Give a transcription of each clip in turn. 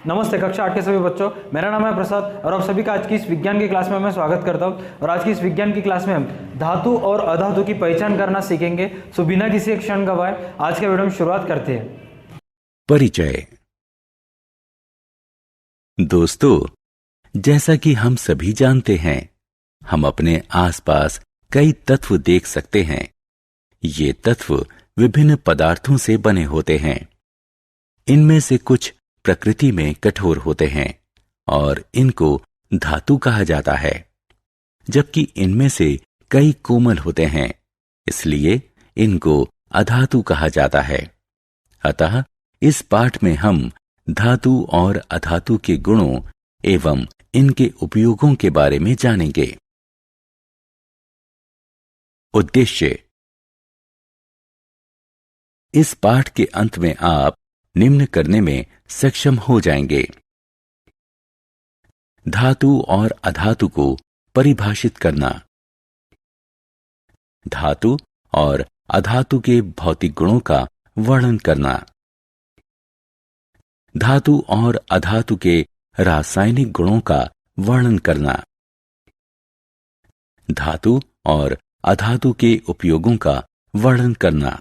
नमस्ते कक्षा 8 के सभी बच्चों, मेरा नाम है प्रसाद और आप सभी का आज की इस विज्ञान की क्लास में मैं स्वागत करता हूं। और आज की इस विज्ञान की क्लास में हम धातु और अधातु की पहचान करना सीखेंगे। सो बिना किसी क्षण गवाए आज के वीडियो में शुरुआत करते हैं। परिचय। दोस्तों, जैसा कि हम सभी जानते हैं, हम अपने आसपास कई तत्व देख सकते हैं। ये तत्व विभिन्न पदार्थों से बने होते हैं। इनमें से कुछ प्रकृति में कठोर होते हैं और इनको धातु कहा जाता है, जबकि इनमें से कई कोमल होते हैं, इसलिए इनको अधातु कहा जाता है। अतः इस पाठ में हम धातु और अधातु के गुणों एवं इनके उपयोगों के बारे में जानेंगे। उद्देश्य। इस पाठ के अंत में आप निम्न करने में सक्षम हो जाएंगे: धातु और अधातु को परिभाषित करना, धातु और अधातु के भौतिक गुणों का वर्णन करना, धातु और अधातु के रासायनिक गुणों का वर्णन करना, धातु और अधातु के उपयोगों का वर्णन करना।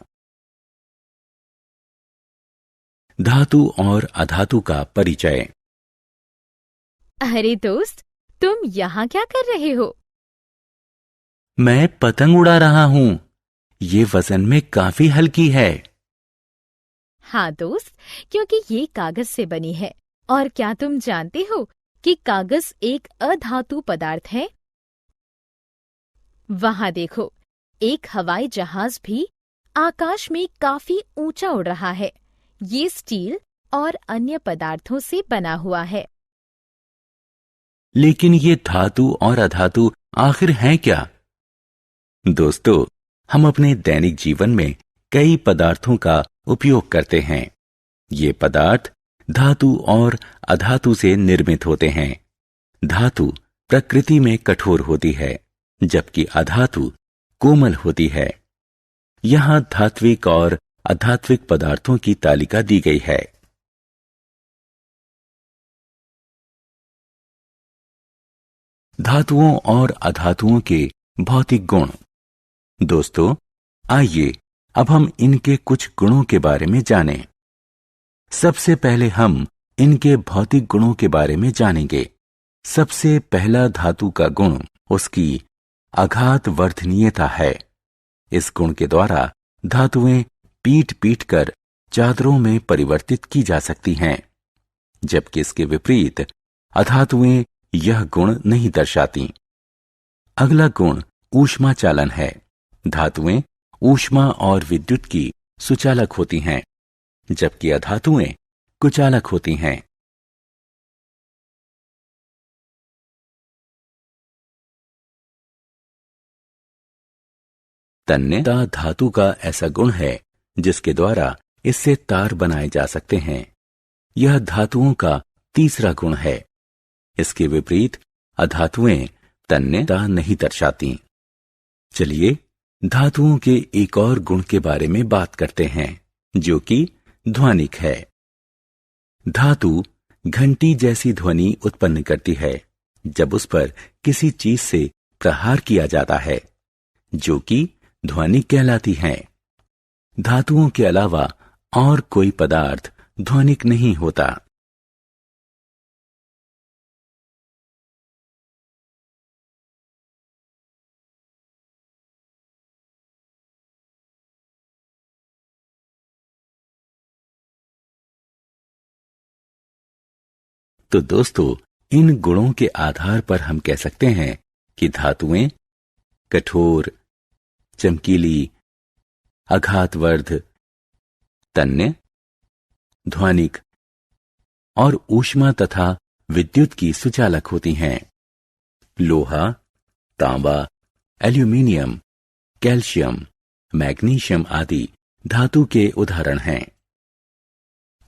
धातु और अधातु का परिचय। अरे दोस्त, तुम यहाँ क्या कर रहे हो? मैं पतंग उड़ा रहा हूँ। ये वजन में काफी हल्की है। हाँ दोस्त, क्योंकि ये कागज से बनी है। और क्या तुम जानते हो कि कागज एक अधातु पदार्थ है? वहाँ देखो, एक हवाई जहाज भी आकाश में काफी ऊंचा उड़ रहा है। ये स्टील और अन्य पदार्थों से बना हुआ है। लेकिन ये धातु और अधातु आखिर हैं क्या? दोस्तों, हम अपने दैनिक जीवन में कई पदार्थों का उपयोग करते हैं। ये पदार्थ धातु और अधातु से निर्मित होते हैं। धातु प्रकृति में कठोर होती है, जबकि अधातु कोमल होती है। यहाँ धात्विक और अधात्विक पदार्थों की तालिका दी गई है। धातुओं और अधातुओं के भौतिक गुण। दोस्तों, आइए अब हम इनके कुछ गुणों के बारे में जानें। सबसे पहले हम इनके भौतिक गुणों के बारे में जानेंगे। सबसे पहला धातु का गुण उसकी आघात वर्धनीयता है। इस गुण के द्वारा धातुएं पीट पीट कर चादरों में परिवर्तित की जा सकती हैं, जबकि इसके विपरीत अधातुएं यह गुण नहीं दर्शाती। अगला गुण ऊष्मा चालन है। धातुएं ऊष्मा और विद्युत की सुचालक होती हैं, जबकि अधातुएं कुचालक होती हैं। तन्यता धातु का ऐसा गुण है जिसके द्वारा इससे तार बनाए जा सकते हैं। यह धातुओं का तीसरा गुण है। इसके विपरीत अधातुएं तन्यता नहीं दर्शाती। चलिए धातुओं के एक और गुण के बारे में बात करते हैं, जो कि ध्वनिक है। धातु घंटी जैसी ध्वनि उत्पन्न करती है जब उस पर किसी चीज से प्रहार किया जाता है, जो कि ध्वनि कहलाती है। धातुओं के अलावा और कोई पदार्थ ध्वनिक नहीं होता। तो दोस्तों, इन गुणों के आधार पर हम कह सकते हैं कि धातुएं कठोर, चमकीली, आघातवर्ध, तन्य, ध्वनिक और ऊष्मा तथा विद्युत की सुचालक होती हैं। लोहा, तांबा, एल्यूमीनियम, कैल्शियम, मैग्नीशियम आदि धातु के उदाहरण हैं।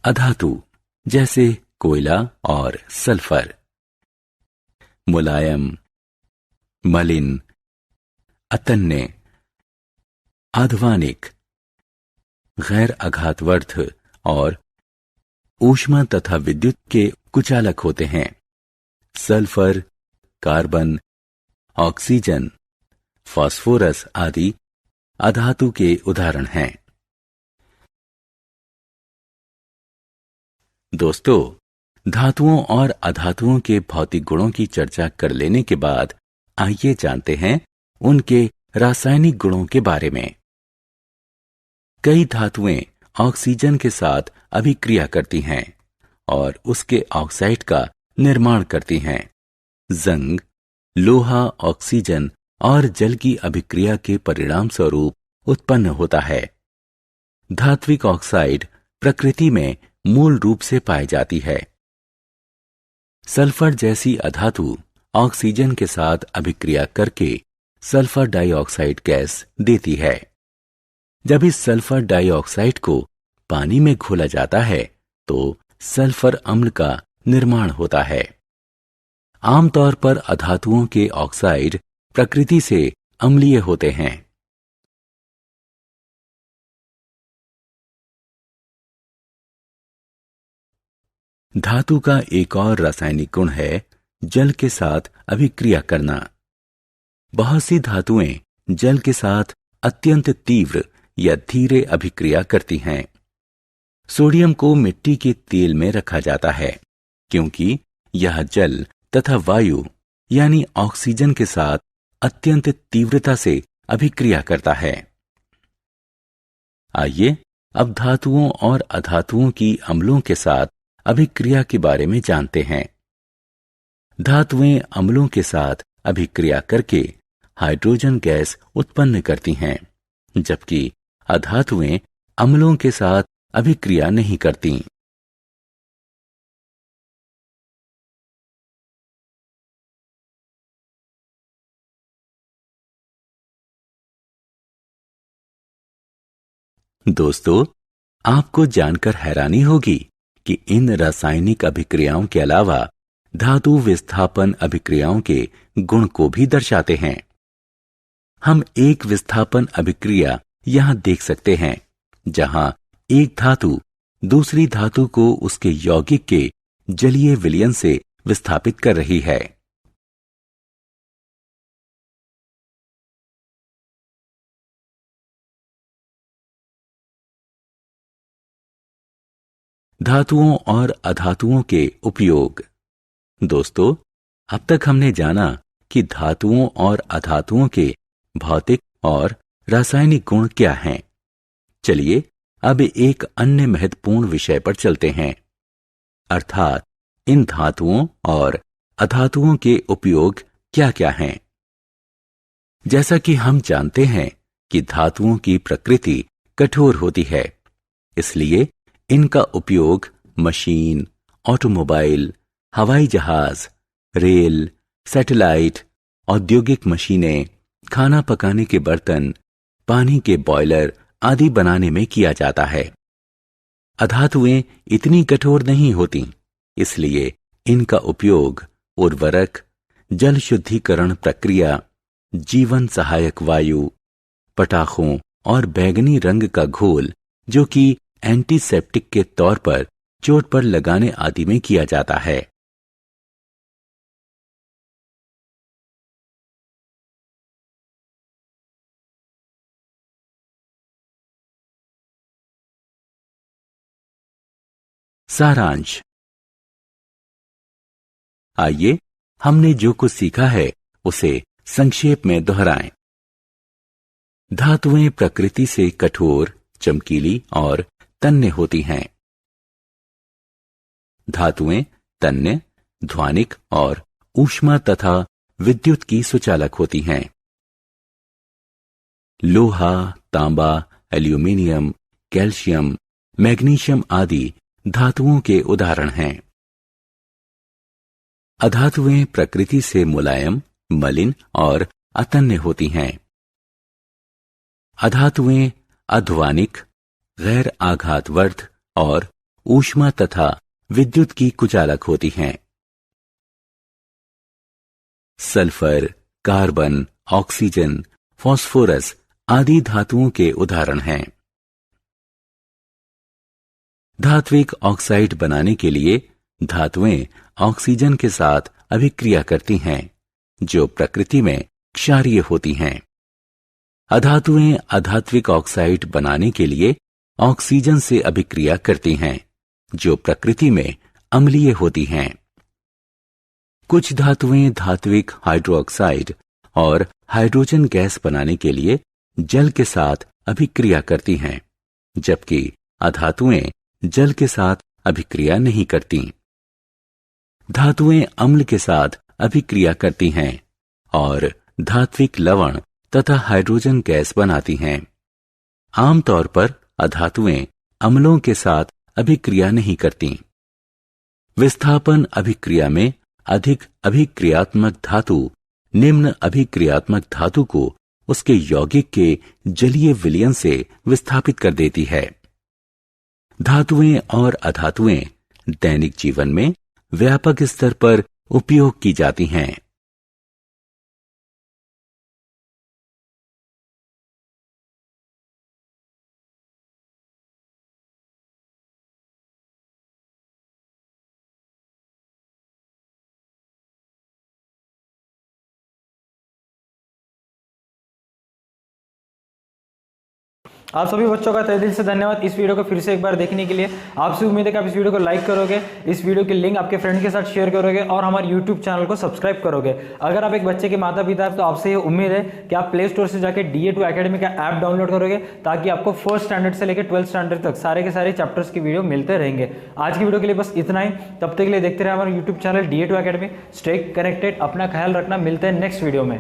अधातु जैसे कोयला और सल्फर। मुलायम, मलिन, अतन्य, आध्वानिक, गैर आघातवर्ध और ऊष्मा तथा विद्युत के कुचालक होते हैं। सल्फर, कार्बन, ऑक्सीजन, फास्फोरस आदि अधातु के उदाहरण हैं। दोस्तों, धातुओं और अधातुओं के भौतिक गुणों की चर्चा कर लेने के बाद आइए जानते हैं उनके रासायनिक गुणों के बारे में। कई धातुएं ऑक्सीजन के साथ अभिक्रिया करती हैं और उसके ऑक्साइड का निर्माण करती हैं। जंग, लोहा ऑक्सीजन और जल की अभिक्रिया के परिणाम स्वरूप उत्पन्न होता है। धात्विक ऑक्साइड प्रकृति में मूल रूप से पाई जाती है। सल्फर जैसी अधातु ऑक्सीजन के साथ अभिक्रिया करके सल्फर डाइऑक्साइड गैस देती है। जब इस सल्फर डाइऑक्साइड को पानी में घोला जाता है तो सल्फर अम्ल का निर्माण होता है। आमतौर पर अधातुओं के ऑक्साइड प्रकृति से अम्लीय होते हैं। धातु का एक और रासायनिक गुण है जल के साथ अभिक्रिया करना। बहुत सी धातुएं जल के साथ अत्यंत तीव्र या धीरे अभिक्रिया करती हैं। सोडियम को मिट्टी के तेल में रखा जाता है क्योंकि यह जल तथा वायु यानी ऑक्सीजन के साथ अत्यंत तीव्रता से अभिक्रिया करता है। आइए अब धातुओं और अधातुओं की अम्लों के साथ अभिक्रिया के बारे में जानते हैं। धातुएं अम्लों के साथ अभिक्रिया करके हाइड्रोजन गैस उत्पन्न करती हैं, जबकि अधातुएं अम्लों के साथ अभिक्रिया नहीं करती। दोस्तों, आपको जानकर हैरानी होगी कि इन रासायनिक अभिक्रियाओं के अलावा धातु विस्थापन अभिक्रियाओं के गुण को भी दर्शाते हैं। हम एक विस्थापन अभिक्रिया यहां देख सकते हैं, जहां एक धातु दूसरी धातु को उसके यौगिक के जलीय विलयन से विस्थापित कर रही है। धातुओं और अधातुओं के उपयोग। दोस्तों, अब तक हमने जाना कि धातुओं और अधातुओं के भौतिक और रासायनिक गुण क्या हैं। चलिए अब एक अन्य महत्वपूर्ण विषय पर चलते हैं, अर्थात इन धातुओं और अधातुओं के उपयोग क्या क्या हैं। जैसा कि हम जानते हैं कि धातुओं की प्रकृति कठोर होती है, इसलिए इनका उपयोग मशीन, ऑटोमोबाइल, हवाई जहाज, रेल, सैटेलाइट, औद्योगिक मशीनें, खाना पकाने के बर्तन, पानी के बॉयलर आदि बनाने में किया जाता है। अधातुएं इतनी कठोर नहीं होती, इसलिए इनका उपयोग उर्वरक, जल शुद्धिकरण प्रक्रिया, जीवन सहायक वायु, पटाखों और बैंगनी रंग का घोल जो कि एंटीसेप्टिक के तौर पर चोट पर लगाने आदि में किया जाता है। सारांश। आइए हमने जो कुछ सीखा है उसे संक्षेप में दोहराएं। धातुएं प्रकृति से कठोर, चमकीली और तन्य होती हैं। धातुएं तन्य, ध्वनिक और ऊष्मा तथा विद्युत की सुचालक होती हैं। लोहा, तांबा, एल्यूमीनियम, कैल्शियम, मैग्नीशियम आदि धातुओं के उदाहरण हैं। अधातुएं प्रकृति से मुलायम, मलिन और अतन्य होती हैं। अधातुएं अध्वानिक, गैर आघातवर्ध और ऊष्मा तथा विद्युत की कुचालक होती हैं। सल्फर, कार्बन, ऑक्सीजन, फास्फोरस आदि धातुओं के उदाहरण हैं। धात्विक ऑक्साइड बनाने के लिए धातुएं ऑक्सीजन के साथ अभिक्रिया करती हैं, जो प्रकृति में क्षारीय होती हैं। अधातुएं अधात्विक ऑक्साइड बनाने के लिए ऑक्सीजन से अभिक्रिया करती हैं, जो प्रकृति में अम्लीय होती हैं। कुछ धातुएं धात्विक हाइड्रोक्साइड और हाइड्रोजन गैस बनाने के लिए जल के साथ अभिक्रिया करती हैं, जबकि अधातुएं जल के साथ अभिक्रिया नहीं करती। धातुएं अम्ल के साथ अभिक्रिया करती हैं और धात्विक लवण तथा हाइड्रोजन गैस बनाती हैं। आमतौर पर अधातुएं अम्लों के साथ अभिक्रिया नहीं करती। विस्थापन अभिक्रिया में अधिक अभिक्रियात्मक धातु निम्न अभिक्रियात्मक धातु को उसके यौगिक के जलीय विलयन से विस्थापित कर देती है। धातुएं और अधातुएं दैनिक जीवन में व्यापक स्तर पर उपयोग की जाती हैं। आप सभी बच्चों का तहे दिल से धन्यवाद इस वीडियो को फिर से एक बार देखने के लिए। आपसे उम्मीद है कि आप इस वीडियो को लाइक करोगे, इस वीडियो की लिंक आपके फ्रेंड के साथ शेयर करोगे और हमारे यूट्यूब चैनल को सब्सक्राइब करोगे। अगर आप एक बच्चे के माता पिता हैं तो आपसे ये उम्मीद है कि आप प्ले स्टोर से जाकर DA2 अकेडमी का ऐप डाउनलोड करोगे, ताकि आपको 1st स्टैंडर्ड से लेकर 12th स्टैंडर्ड तक सारे के सारे चैप्टर्स की वीडियो मिलते रहेंगे। आज की वीडियो के लिए बस इतना ही। तब तक के लिए देखते रहे हमारे YouTube channel DA2 academy. Stay connected, अपना ख्याल रखना। मिलते हैं नेक्स्ट वीडियो में।